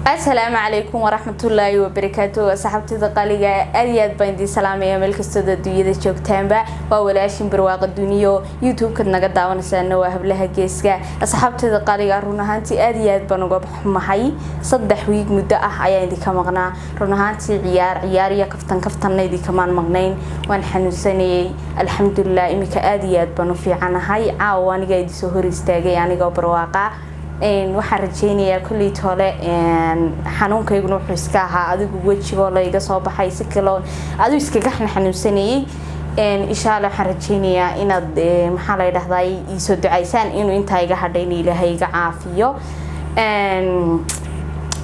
السلام عليكم ورحمة الله وبركاته. صاحبتي قاليقة أريد بيندي سلامية ملك استوديو الدنيا جوجتان با وولاشين برواق الدنيا يوتيوب كنا قد دعونا سنة وهب لها جيسكا. صاحبتي قاليقة رونهانتي أريد بنوقف محي صدح ويك مدة عيان دي كمغنا رونهانتي عيارية كفتن دي كمان مغنين ونحن سنة الحمد لله إمك أريد بنو في عنا هاي عواني جاي سهور استاجي يعني جو برواقة waxaan rajeynayaa kulli toole xanuunkaygu wuxuu iska ahaa adigu wajiga la iga soo baxay si kale adigu iskaga xanuunsanayay insha Allah waxaan rajeynayaa inaad maxaa la yiraahdaa ii soo ducaysaan inuu inta iga hadhayn Ilaahay iga caafiyo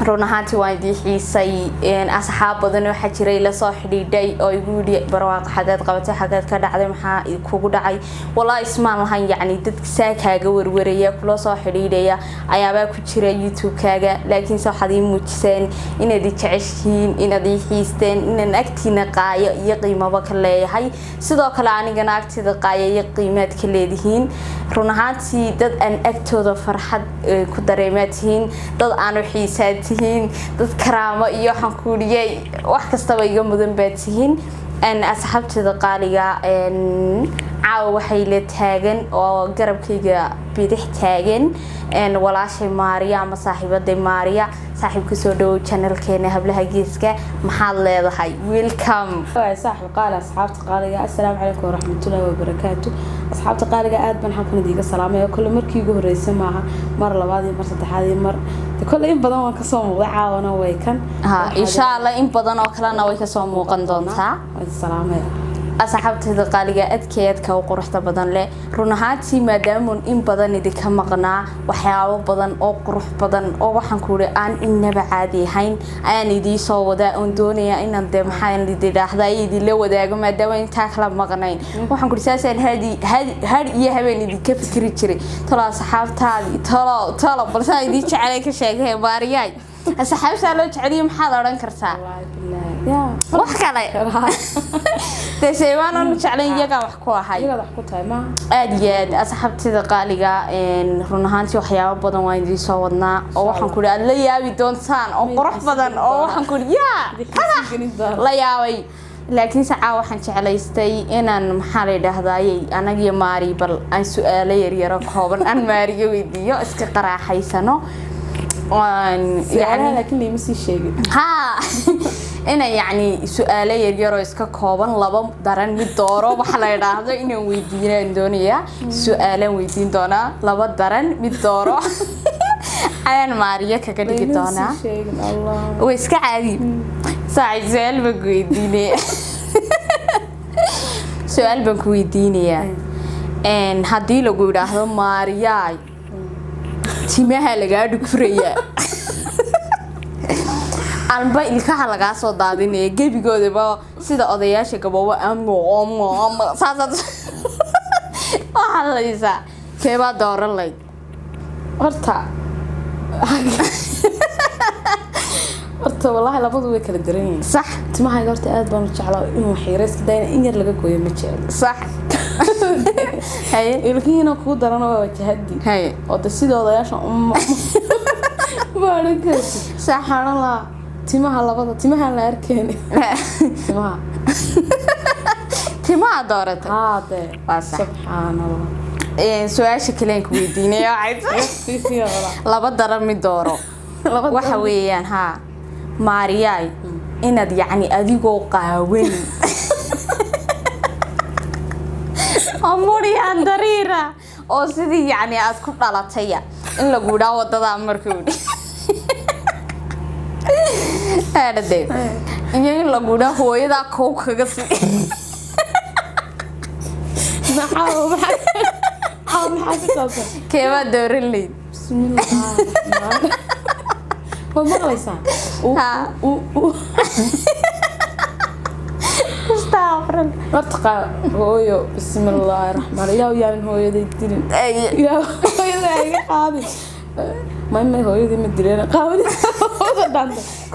runahaantii waan diixisay asxaab badan waxa jiray la soo xidhiidhay oo igu yiri barwaaqo xageed qabatay xageed ka dhacday maxaa kugu dhacay wallahi ismaan lahayn yani dadka saakaaga warwaraya kula soo xidhiidhaya ayaaba ku jira YouTube kaaga laakiin soo xadii muujiseen inaad jeceshiin inaad xiisteen inaan agtiina qaayo iyo qiimaba ka leeyahay sidoo kale anigana agtida qaayo iyo qiimaad ka leedihiin runahaantii dad aan agtooda farxad ku dareematiin dad aan u xiisaad dad karaamo iyo waxaan ku dhigay wax kastaba iga mudan baatihiin asxaabtida qaaliga caaw waxay la taagan oo garabkayga bidix taagan walaashay Maariya ama saaxiibada Maariya saaxiibka soo dhaw channelkeena hablaha geeska maxaad leedahay welcome saaxiib qaal asxaabta qaaliga assalaamu calaykum waraxmatullaahi wabarakaatu asxaabta qaaliga aad baan xaqna diiga salaamay kullu markii ugu horeysay maaha mar labaad iyo mar saddexaad iyo mar kullu in badan waan ka soo muuqday caawana way kan insha Allah in badan oo kalena way ka soo muuqan doontaa salaamay asxaabtida qaaliga adkeedka oo quruxda badan leh runahaantii maadaama in badan idinka maqnaa waxyaabo badan oo qurux badan oo waxaan ku leeyahay aan inaba caadi ahayn ayaan idin soo wada oo doonaya inaan de maxaan idindaahdaa idin la wadaago maadaama inta kala maqnayn waxaan ku risaaseen had iyo habeen idinka fikri jiray tolo asxaabtaadi tolo balse idin jecel ka sheegay Maariyay asxaabta loo jeceliyo maxaad oran kartaa wax kale تسيبان أنا شعلين يجا وحكوا هاي يجا وحكوا تاي ما أديان أصحابتي قاليجا إن رنهانتي وحياة بدن وايد صورنا أو حنقول لا يابي دون سان أو قرح بدن أو حنقول يا لا يابي لكن ساعة وحن شعليستي إن محل ده هذاي أنا جي ماري بل أن سؤالي يريرك هون أن ماري ويديو إسكترا حيسنو يعني لكن لي مسي شيء ها أنا يعني سؤالي يريرو إسكا كوبان لبا دارن مدورو وحلا يراهدو إنه ويدينا إندونيا سؤالا ويدين دونا لبا دارن مدورو أنا ماريا كاكدي دونا وإسكا عادي ساعد سؤال بكويديني سؤال بكويديني إن هدي لو قوله ماريا تيمها لقاعد كفرية أنا ilkaha laga soo daadinay gebigoodaba sida odayaasha gaboobo ama saasad waxa la yisa keeba dooranlay horta wallahi labadu way kala daran yihiin sax timaha horta aad baan u jeclaa inuu xiireyska dayna in yar laga gooyo ma jecel sax hay ilkiina ku daran oo wajahadi hay oo sida odayaasha baaranka saxarala timaha labada timaha la arkeen timaha doorata haade subhanallah su'aasha kale ku weydiinay laba daran mid dooro waxa weeyaan ha Maariyay inaad yaani adigoo qaawan amuri andariira oo sidii yaani aad ku dhalatay in lagu dhaw wadada markuu هذا ده إني لقونا هو إذا كوك كذي نحاول كيف أدور اللي بسم الله هو ما ليسان ها استغفر ارتقى هو بسم الله الرحمن الرحيم يا ويا هو يدي الدين يا هو يدي قاضي ما هو يدي مدرينا قاضي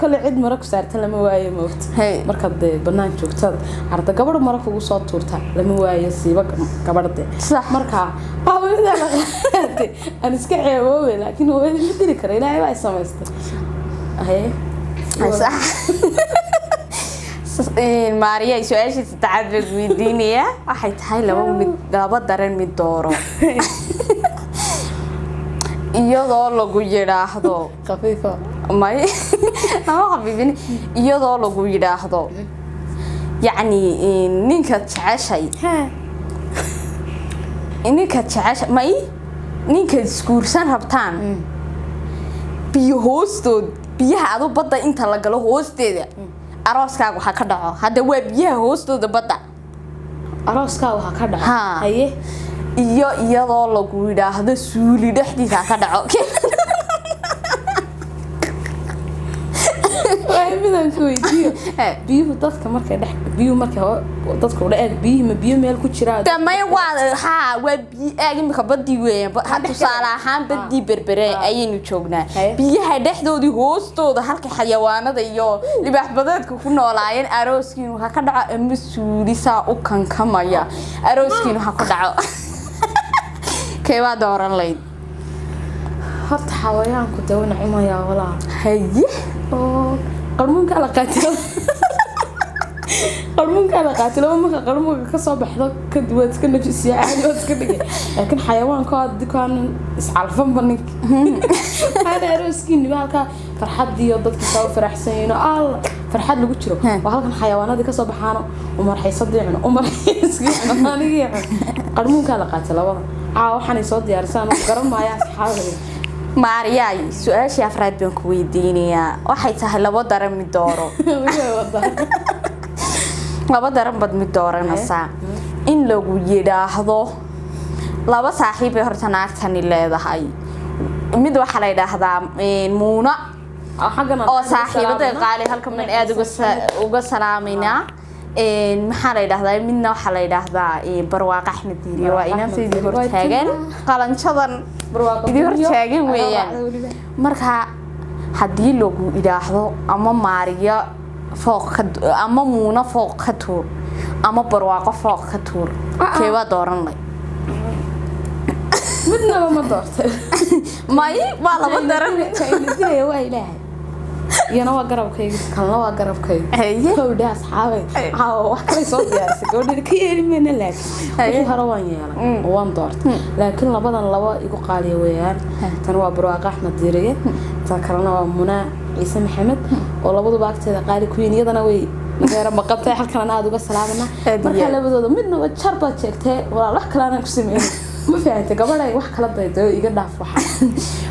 كل عيد مرة كسرت لما واي موت مركض بنان شوكتاد عرض قبل مرة فوق صوت تورتها لما واي سيبك قبرته صح مركا قاوي أنا سكعي هو لكن هو اللي بدي كره لا يبغى يسمعست هي صح ماريا سؤاشي تتعذب ويدينيا waxay tahay laba daran mid dooro iyadoo lagu yiraahdo khafiifa may ama khafiifin iyadoo lagu yiraahdo yani ninka jeceshay ninka jeceshay may ninka iskuursan rabtaan biyo hoostood biyaha adu badda inta la galo hoosteeda arooskaaga waxa ka dhaco hada waa biyaha hoostooda badda arooskaaga waxa ka dhaco haye iyadoo lagu yiraahdo suuli dhexdiisa ka dhaco midan ku weydiyo biyo dadka markay dhex biyo markay dadka u dhaad biyo meel ku jira tamay waa biyo imika badii weeyaan hadda tusaale ahaan badii berbere ayaynu joognaa biyaha dhexdoodii hoostooda halka xayawaanada iyo libaax badeedka ku noolaayeen arooskiinu waxa ka dhaco ama suuli saa u kankamaya arooskiinu waxa ku dhaco keeba dooran leyd horta xayawaanku dawana cumaya walaa haye qarmuunka la qaatilo marka qarmuunka ka soo baxdo ka duwad iska nafsiya caadi oo iska dhigay laakiin xayawaanka dadkan iscalfan banin hada arooskiin halka farxad iyo dadka soo faraxsanayeen oo farxad lagu jiro waa halkan xayawaanada ka soo baxaano umar xiisadeen umar xiisadeen aniga qarmuunka la qaatilo waxaan soo diyaarsan garamaya asxaabay Maria su'aashii afraad baan ku weydiinayaa waxay tahay laba daran mid dooro laba daran bad mid dooranaysaa in lagu yiraahdo laba saaxiib ee horta naagtani leedahay mid waxa la yiraahdaa muuna oo saaxiibada qaali halka man aad uga salaamayna maxaa la yiraahdaa midna waxa la yiraahdaa barwaaqo Axmed Diiriye waa inaan sidii hor taagan qalanjadan idii hor taagan weeyaan marka hadii lagu yiraahdo ama Maariya fooq ama muuna fooq ka tuur ama barwaaqo fooq ka tuur keeba dooran leh midna ma doortay may waa laba daran kaydiyay waa ilaahay yana waa garabkayga kalna waa garabkayga kowda asxaabay wax kale soo diyaarsi gabadha ka yeelmeen laakiin hore waan yeelay waan doortay laakiin labadan laba igu qaaliye weeyaan tan waa barwaaqo Axmed Diiriye tan kalena waa Muna Ciise Maxamed oo labaduba agteeda qaali ku yeeniyadana way nageera maqabtay halkan aad uga salaamana marka labadooda midna waa charba jeegtay walaal wax kale aan ku sameeyay ma fahamtay gabadhay wax kala daydo iga dhaaf waxa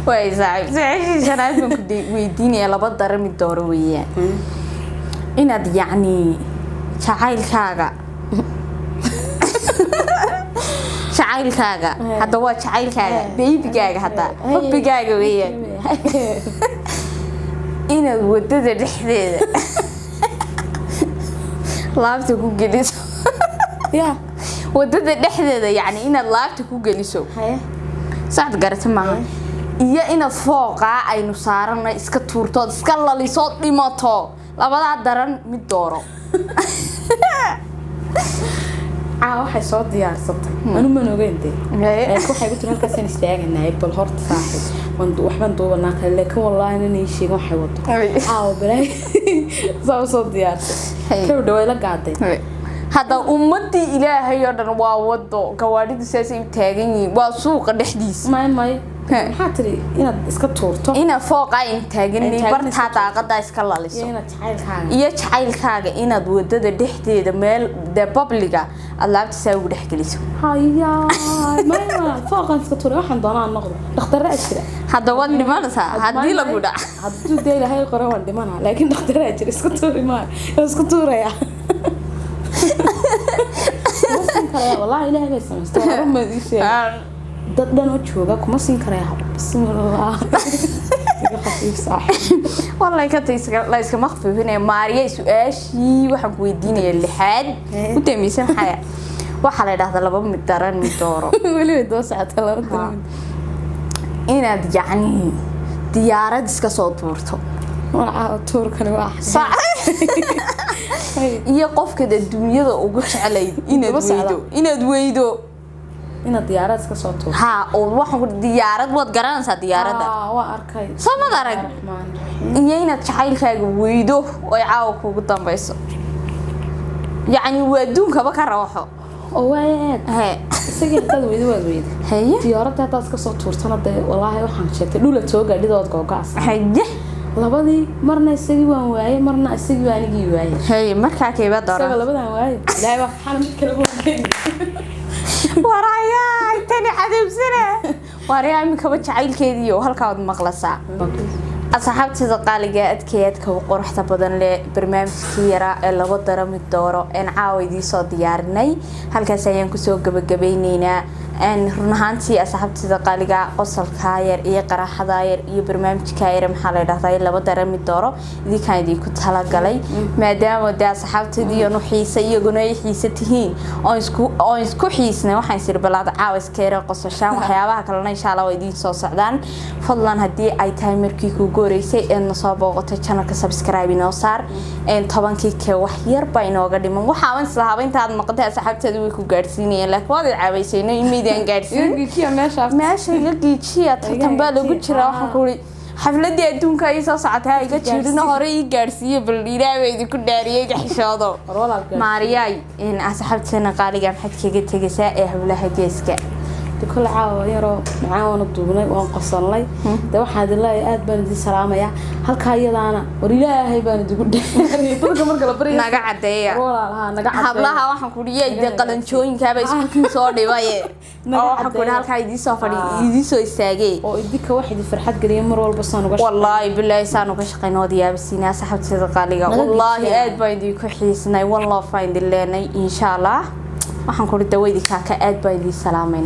way saaxiib shanaad baan ku weydiinaya laba daran mid dooro weeyaan inaad yacni jacaylkaaga hadda waa jacaylkaaga baybigaaga hadda hubbigaaga weeyaan inaad wadada dhexdeeda laabta ku geliso ya wadada dhexdeeda yani inaad laabta ku geliso saad garata maaha iyo inaad fooqa aynu saarana iska tuurto iska laliso dhimato labada daran mid dooro waxay soo diyaarsatay anu ma ogeentay waxay ku tiri halkaas in istaaganaay bal horta saaxiib waxban duubanaa kale laakiin wallahi inay sheego waxay wado balay soo diyaarsatay kowda way la gaaday hada ummadii ilaahay oo dhan waa wado gawaadhidu saasay taagan yihiin waa suuqa dhexdiisa may maxaa tiri inaad iska tuurto ina fooqa in taaganay barta daaqada iska laliso iyo jacaylkaaga inaad wadada dhexdeeda meel publica aad laabta saa ugu dhexgeliso haya may fooqan iska tuuro waxaan doonaa noqdo dhakhtarra jira hada waan dhimanaysaa hadii lagu dhac hadii day ilaahay qoran waan dhimanaa laakiin dhakhtarra jira iska tuuri ma iska tuuraya والله إلهي بس مستوى ما دي شيء ضدنا وجهه كم سين كريه بسم الله خفيف صح والله كنت لا يسكت مخفف هنا ماريا سؤاشي وحن كويديني اللحاد وتميسن حياة وحلا ده لباب متدرن متدورو ولي دوس عتلا إن يعني ديارة ديسك صوت ورتو والله تور كان واحد صح iyo qofka dadduunyada ugu jeclay inaad weydo ina diyaarad iska soo tuurto ها وواحد ديارات واد قرانسا ديارات waa arkay سما دارك إني تشحيل كاج ويدو ويعاوك وقدام بيسو يعني ودون كبكر روحه oo waayad هي isaga dad weyd هي diyaarada hada iska soo tuurtana de wallahi waxaan sheegtay dhula soo gaadhidood googaas هي labadii marna isagii waan waayay marna isagii waan igii waayay هي marka keeba isaga dara labadan waayay ilaahay wax xal mid kale waayay waraaya tani cadabsana waraaya imika jacaylkeediyo halka wad maqlasa asxaabtida qaaliga adkeedka quruxda badan leh barnaamijkii yara ee laba dara mid dooro aan caawadii soo diyaarinay halkaas ayaan ku soo gabagabeynayna aan run ahaantii asxaabtida qaaliga qosolka yar iyo qaraxada yar iyo barnaamijka yar maxaa la yiraahdaa laba dara mid dooro idinkaadii ku tala galay maadaama daa asxaabtidii oo xiisa iyaguna ay xiisa tihiin oo isku xiisna waxaan sir balaad caawis keera qososhaan waxyaabaha kale insha Allah way idin soo socdaan fadlan hadii ay tahay markii ku gooreysay in soo booqato channelka subscribe inoo saar in 10kii ka wax yar ba inooga dhiman waxa aan islahaaba intaad maqday asxaabteedu way ku gaarsiinayeen laakiin waad caawayseeno imeediyaan gaarsiin meesha iga giijiya tan baa lagu jira waxaan ku xafladii adduunka ay soo socotay iga jiirina hore ii gaarsiiyay bal ilaahay idinku dhaariyay xishoodo maariyay in asxaabteena qaaliga maxad kaga tagaysaa ee hawlaha geeska كل عاويرو معاون الدوبناي وان قصنلay da waxaad ilaahay aad baan idin salaamaya halka iyadaana war ilaahay baan idin gudbay dadka marka la bariyo naga cadeeya walaalaha naga cadeeya hablaha waxaan ku dhiyay qalanjooyinka ba isku soo dhibay oo waxaan ku halka idin soo fadhiyo idin soo istaagay oo idinka wax idin farxad galiyo mar walba saan uga wallahi billahi saan uga shaqeynoo diyaabsiina saxabtida qaaliga wallahi aad baan idin ku xiisnay wallahi find leenay insha Allah waxaan ku dhawaydii ka aad baan idin salaamayna